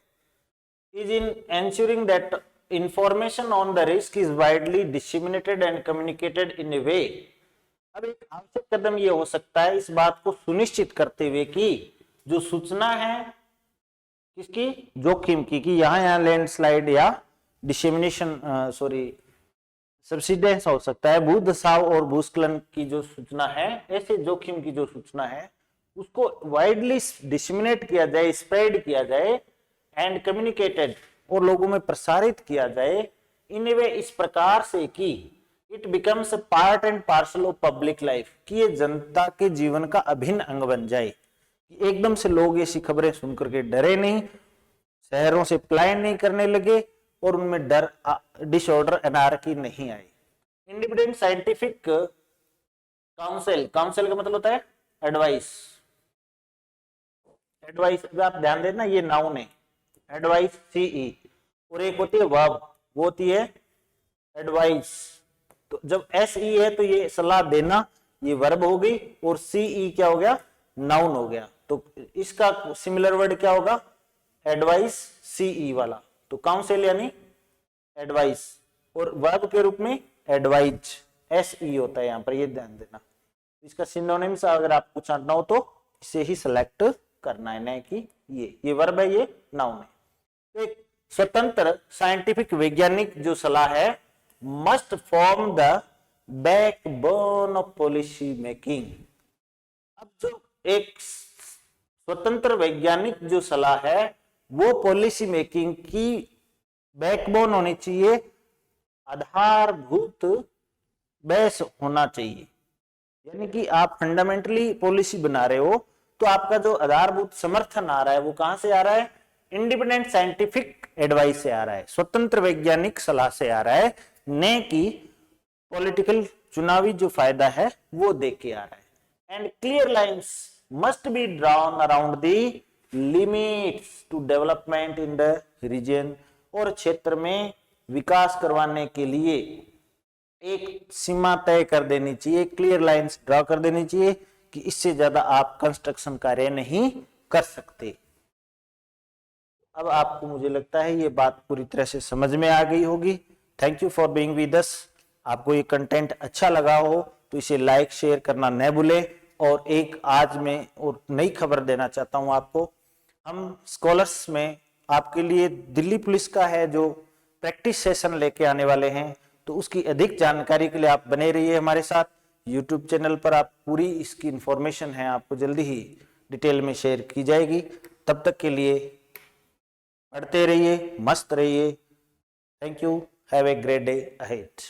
is in ensuring that information on the risk is widely disseminated and communicated in a way, अब एक आवश्यक कदम ये हो सकता है इस बात को सुनिश्चित करते हुए कि जो सूचना है किसकी, जोखिम की, कि यहाँ लैंडस्लाइड या डिसेमिनेशन सब्सिडेंस हो सकता है, भूधसाव और भूस्खलन की जो सूचना है, ऐसे जोखिम की जो सूचना है उसको वाइडली डिसेमिनेट किया जाए, स्प्रेड किया जाए, एंड कम्युनिकेटेड, और लोगों में प्रसारित किया जाए इन वे, इस प्रकार से कि it becomes a part and parcel of public life, कि ये जनता के जीवन का अभिन्न अंग बन जाए, कि एकदम से लोग ऐसी खबरें सुनकर के डरे नहीं, शहरों से पलायन नहीं करने लगे और उनमें डर, डिसऑर्डर, एनार्की नहीं आई। इंडिपेंडेंट साइंटिफिक काउंसिल, काउंसिल का मतलब होता है एडवाइस, एडवाइस, आप ध्यान देना ये नाउन है, एडवाइस सीई, और एक होती है वर्ब, वो होती है एडवाइस, तो जब एसई है तो ये सलाह देना, ये वर्ब हो गई, और सीई क्या हो गया, नाउन हो गया, तो इसका सिमिलर वर्ड क्या होगा, एडवाइस सीई वाला, तो काउंसिल यानी एडवाइस, और वर्ब के रूप में एडवाइज, एसई होता है यहाँ पर, ये ध्यान देना। इसका सिनोनिम्स अगर आपको छांटना हो तो इसे ही सिलेक्ट करना है, नहीं कि ये वर्ब है, ये नाउन है। तो एक स्वतंत्र साइंटिफिक वैज्ञानिक जो सलाह है must form the backbone of policy making, अब जो एक स्वतंत्र वैज्ञानिक जो सलाह है वो पॉलिसी मेकिंग की बैकबोन होनी चाहिए, आधारभूत बेस होना चाहिए, यानी कि आप फंडामेंटली पॉलिसी बना रहे हो तो आपका जो आधारभूत समर्थन आ रहा है वो कहां से आ रहा है? इंडिपेंडेंट साइंटिफिक एडवाइस से आ रहा है, स्वतंत्र वैज्ञानिक सलाह से आ रहा है, ने की पॉलिटिकल चुनावी जो फायदा है वो देख के आ रहा है। And clear lines must be drawn around the limits to development in the region, और क्षेत्र में विकास करवाने के लिए एक सीमा तय कर देनी चाहिए, क्लियर लाइंस ड्रॉ कर देनी चाहिए कि इससे ज्यादा आप कंस्ट्रक्शन कार्य नहीं कर सकते। अब आपको मुझे लगता है ये बात पूरी तरह से समझ में आ गई होगी। Thank you for being with us. आपको ये कंटेंट अच्छा लगा हो तो इसे लाइक शेयर करना न भूले। और एक आज मैं और नई खबर देना चाहता हूं आपको, हम स्कॉलर्स में आपके लिए दिल्ली पुलिस का है जो प्रैक्टिस सेशन लेके आने वाले हैं, तो उसकी अधिक जानकारी के लिए आप बने रहिए हमारे साथ। यूट्यूब चैनल पर आप पूरी इसकी इंफॉर्मेशन है आपको जल्दी ही डिटेल में शेयर की जाएगी। तब तक के लिए पढ़ते रहिए, मस्त रहिए। Thank you, have a great day ahead.